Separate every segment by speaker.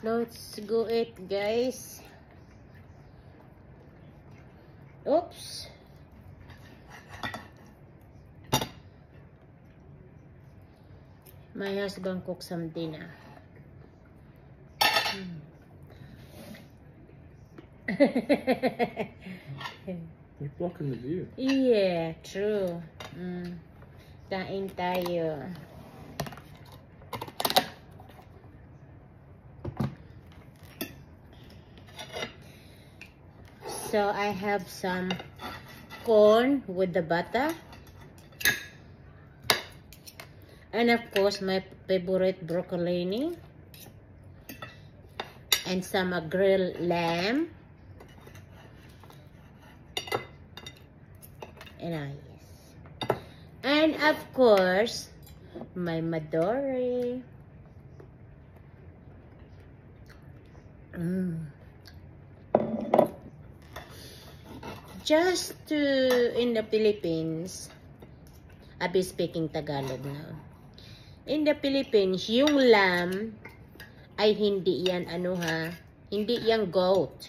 Speaker 1: Let's go eat, guys. Oops. My husband cooked some dinner.
Speaker 2: You're blocking the view.
Speaker 1: Yeah, true. Kain tayo. So I have some corn with the butter. And of course my favorite broccolini. And some grilled lamb. And yes. And of course my Madori. Just to in the Philippines, I'll be speaking Tagalog now. In the Philippines, yung lamb ay hindi yan hindi yan goat.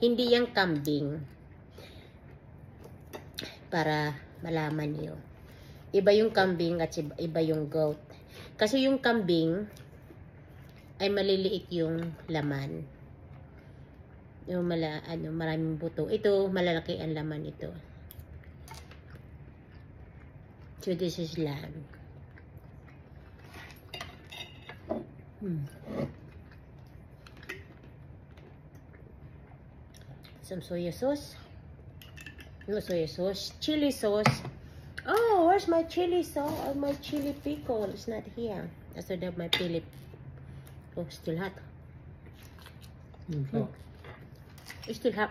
Speaker 1: Hindi yan kambing. Para malaman niyo. Iba yung kambing at iba yung goat. Kasi yung kambing ay maliliit yung laman. Yung maraming buto. Ito, malalaki ang laman ito. So, this is lamb. Some soy sauce. No soy sauce. Chili sauce. Oh, where's my chili sauce? My chili pickle. It's not here. I still have my chili. Oh, still hot. It's still hot.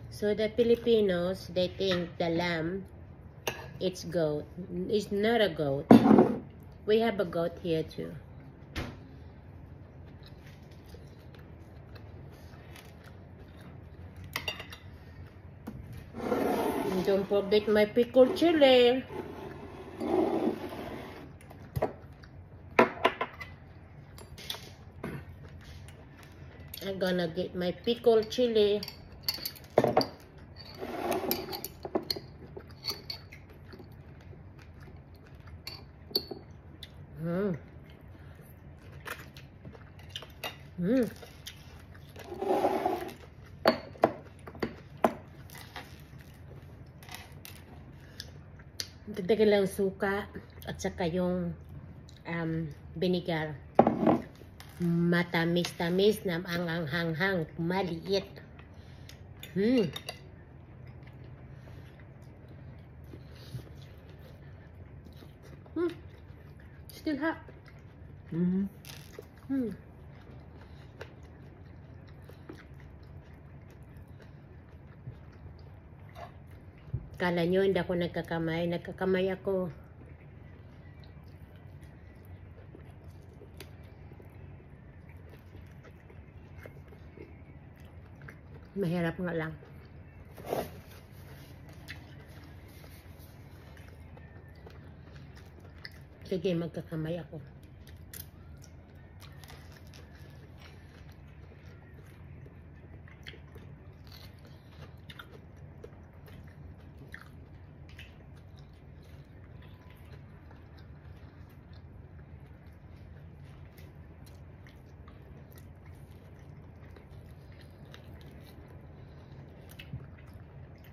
Speaker 1: So the Filipinos, they think the lamb, it's goat. It's not a goat. We have a goat here too. And don't forget my pickled chili. I'm gonna get my pickled chili. Dagdagan lang suka at saka yung vinegar. Matamis-tamis na ang hanghang maliit. Still hot. Kala nyo hindi ako nagkakamay. Nagkakamay ako. Mahirap nga lang. Sige, magkakamay ako.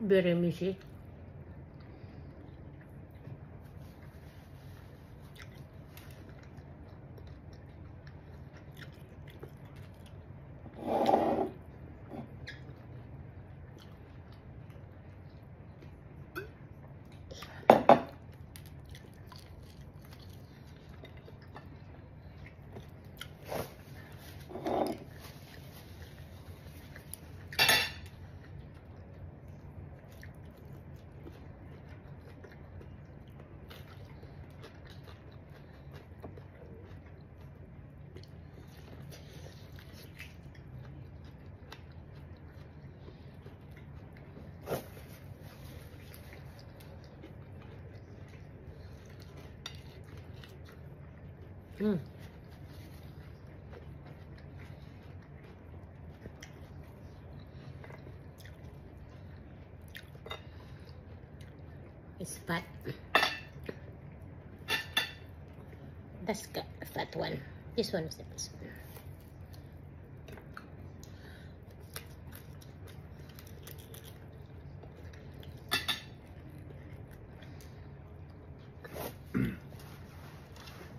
Speaker 1: Very messy. Mm. It's fat. That's the fat one. This one is the best one.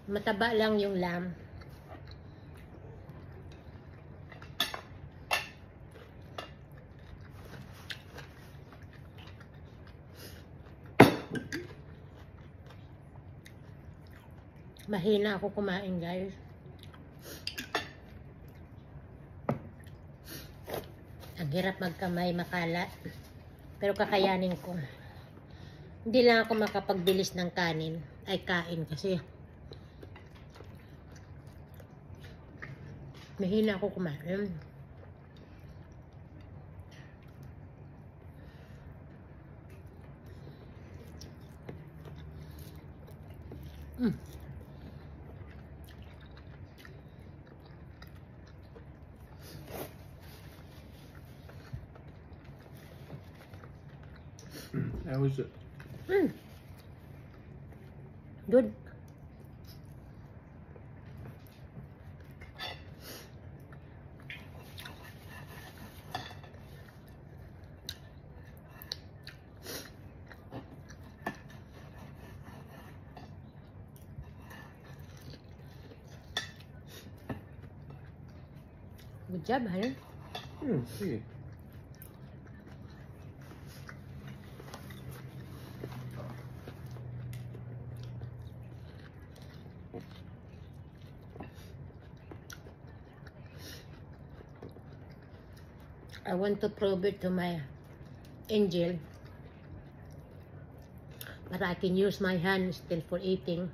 Speaker 1: Mataba lang yung lamb. Mahina ako kumain, guys. Ang hirap magkamay, makalat. Pero kakayanin ko. Hindi lang ako makapagbilis ng kain kasi mahina ako kumain.
Speaker 2: How is it?
Speaker 1: Good. Good job, honey.
Speaker 2: See.
Speaker 1: I want to prove it to my angel, but I can use my hands still for eating.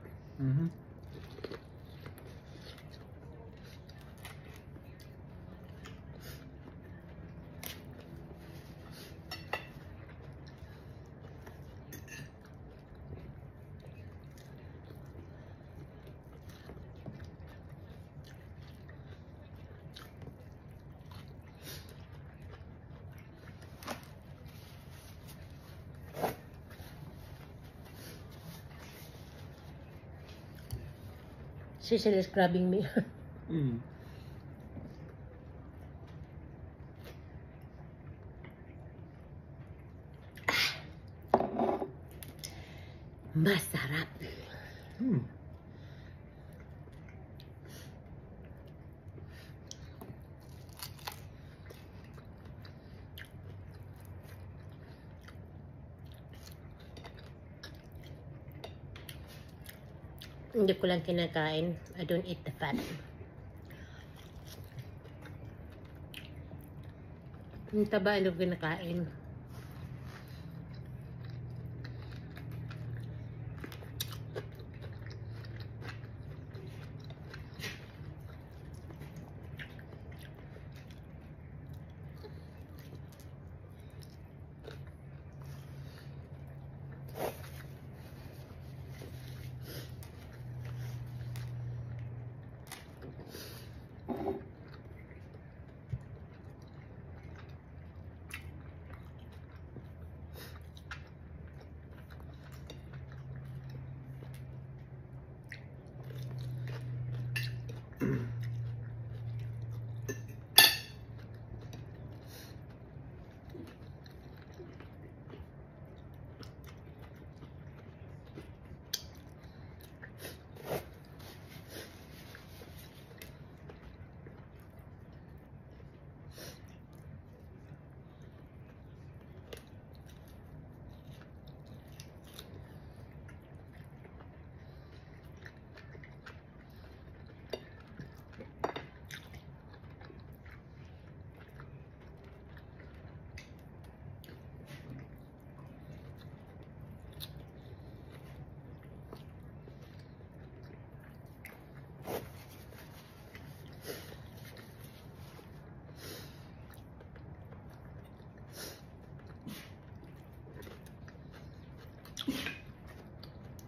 Speaker 1: Cecil is grabbing me. Masarap. Hindi ko lang kinakain. I don't eat the fat. Yung taba, ano kinakain.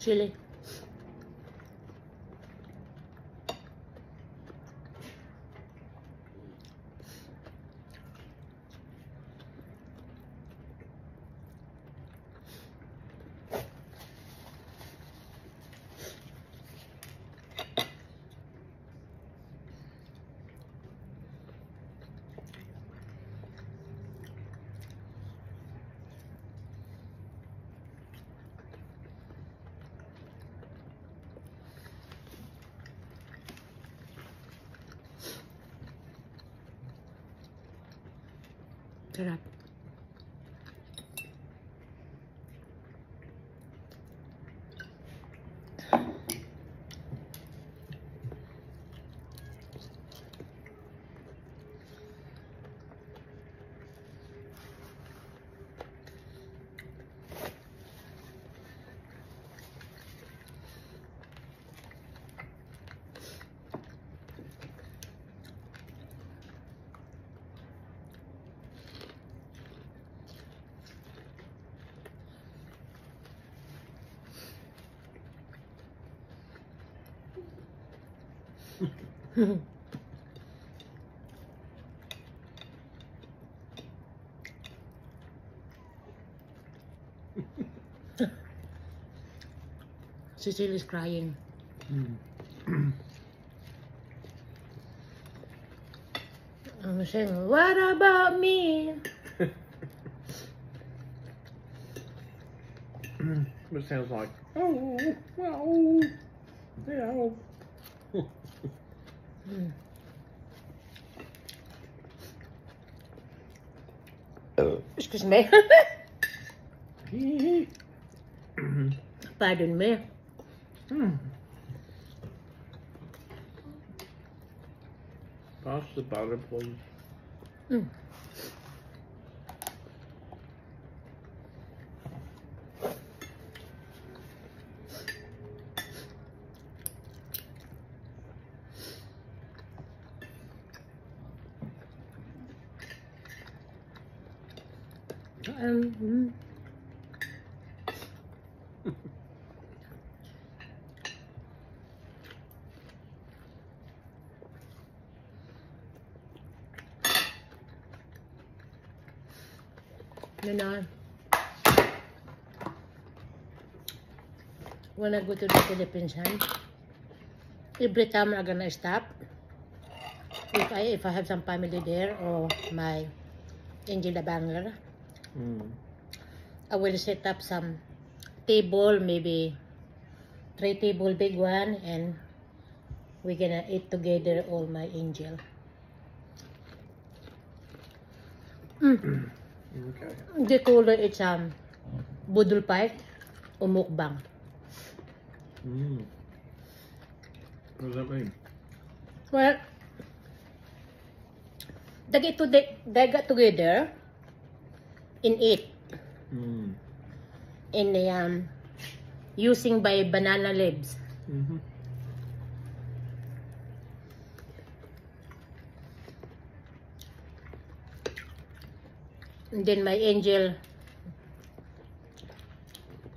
Speaker 1: Chili. Sarap. Cecil is crying. I'm saying, what about me?
Speaker 2: It sounds like, oh, well, yeah.
Speaker 1: Excuse me. Pardon me.
Speaker 2: Pass the butter, please.
Speaker 1: You know, when I go to the Philippines, every time I'm gonna stop, if I have some family there or my Angel Banger, I will set up some table, maybe 3 table big one, and we're gonna eat together, all my angel.
Speaker 2: Okay.
Speaker 1: They call it budol fight or mukbang.
Speaker 2: What does that mean?
Speaker 1: Well, they got together and eat in the using by banana leaves. And then my angel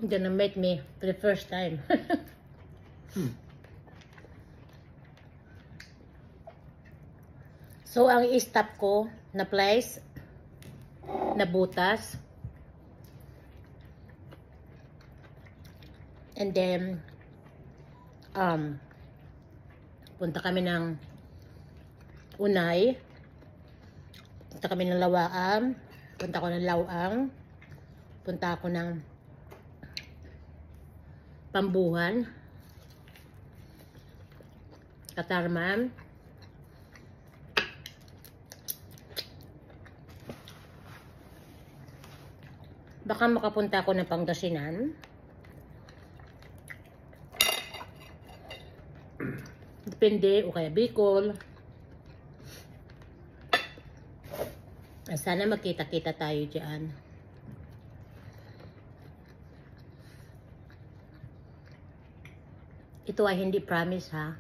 Speaker 1: gonna meet me for the first time. So ang i-stop ko na place na butas, and then punta kami ng Unay, punta kami ng Lawaan, punta ko ng Lawang, punta ako ng Pambuhan, Katarman, baka makapunta ako ng Pangasinan, depende, o kaya Bicol. Sana magkita-kita tayo dyan. Ito ay hindi promise, ha.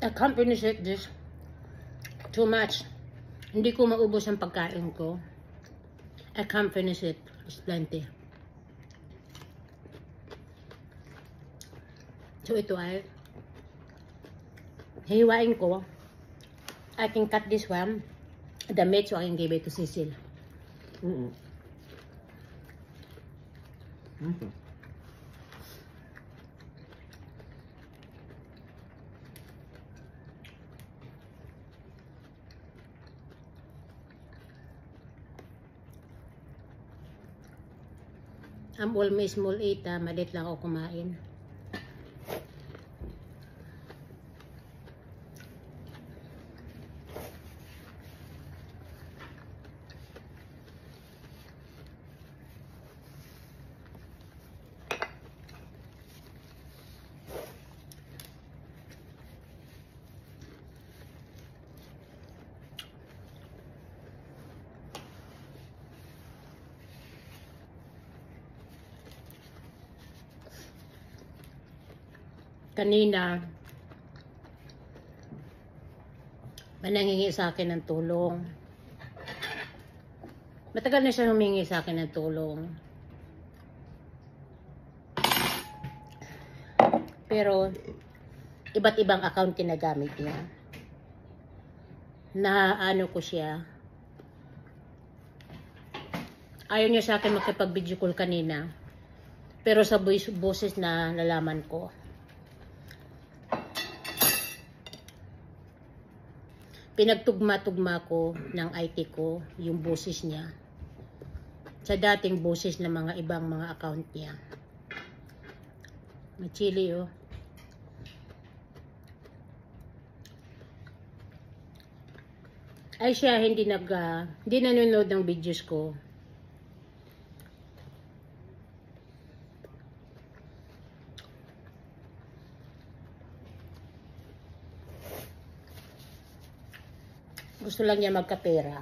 Speaker 1: I can't finish it, this too much. Hindi ko maubos ang pagkain ko. I can't finish it. It's plenty. So ito ay hiwain ko. I can cut this one, the meat, so I can give it to Cecil. I'm always small eat, malit lang ako kumain. kanina, manangingi sa akin ng tulong. Matagal na siya humingi sa akin ng tulong. Pero, iba't ibang account ginagamit niya. Naano ko siya. Ayaw niya sa akin makipag-video call kanina. Pero sa boses na nalaman ko. Pinagtugma-tugma ko ng IT ko yung boses niya sa dating boses ng mga ibang mga account niya. May chili oh. Ay siya hindi nanonood ng videos ko. Gusto lang niya magkapera.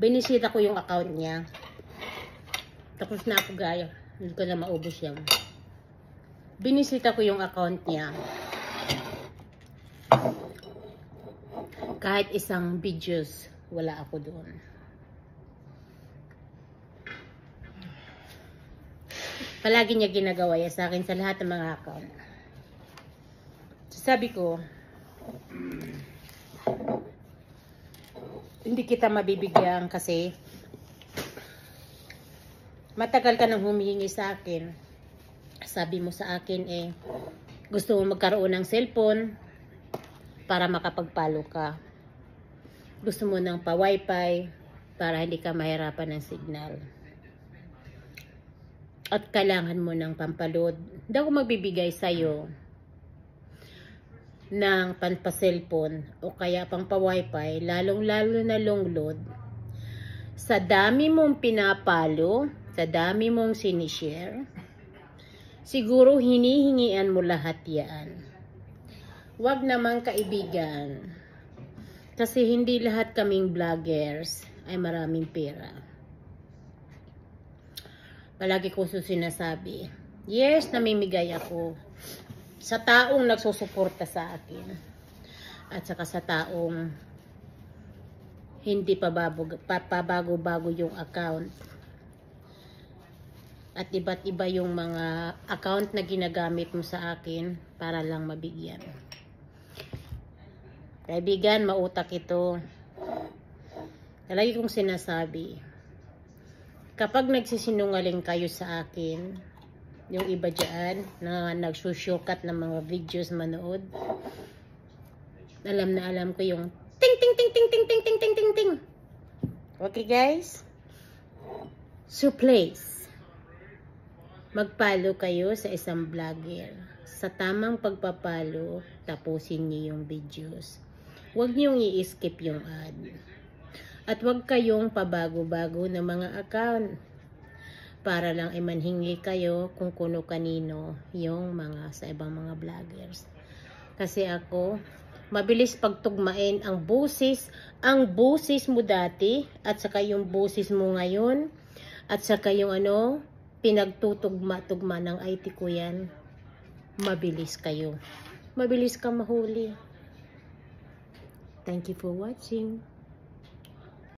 Speaker 1: Binisita ko yung account niya. Tapos na ako gaya. Hindi ko na maubos yan. Binisita ko yung account niya. Kahit isang videos, wala ako doon. Palagi niya ginagawa yan sa akin sa lahat ng mga account. Sabi ko, hindi kita mabibigyan kasi matagal ka nang humihingi sa akin. Sabi mo sa akin gusto mo magkaroon ng cellphone para makapagpalo ka. Gusto mo ng pa-wifi para hindi ka mahirapan ng signal. At kailangan mo ng pampaload. Hindi ako magbibigay sa'yo ng panpa-cellphone o kaya pang pa-wifi, lalong-lalo na long load. Sa dami mong pinapalo, sa dami mong sinishare, siguro hinihingian mo lahat yan. Huwag naman kaibigan. Kasi hindi lahat kaming vloggers ay maraming pera. Palagi ko sinasabi, yes, namimigay ako sa taong nagsusuporta sa akin. At saka sa taong hindi pabago-bago yung account. At iba't iba yung mga account na ginagamit mo sa akin para lang mabigyan. Kaibigan, mautak ito. Palagi kong sinasabi, kapag nagsisinungaling kayo sa akin, yung iba dyan na nagsusukat ng mga videos manood, alam na alam ko yung ting ting ting ting ting ting ting ting ting ting. Okay guys? So please, magpalo kayo sa isang vlogger. Sa tamang pagpapalo, tapusin niyo yung videos. Huwag niyong i-skip yung ad. At huwag kayong pabago-bago ng mga account para lang imanhingi kayo kung kuno-kanino yung mga sa ibang mga vloggers. Kasi ako, mabilis pagtugmain ang boses mo dati at saka yung boses mo ngayon at saka yung pinagtutugma-tugma ng IT ko yan. Mabilis kayo. Mabilis ka mahuli. Thank you for watching.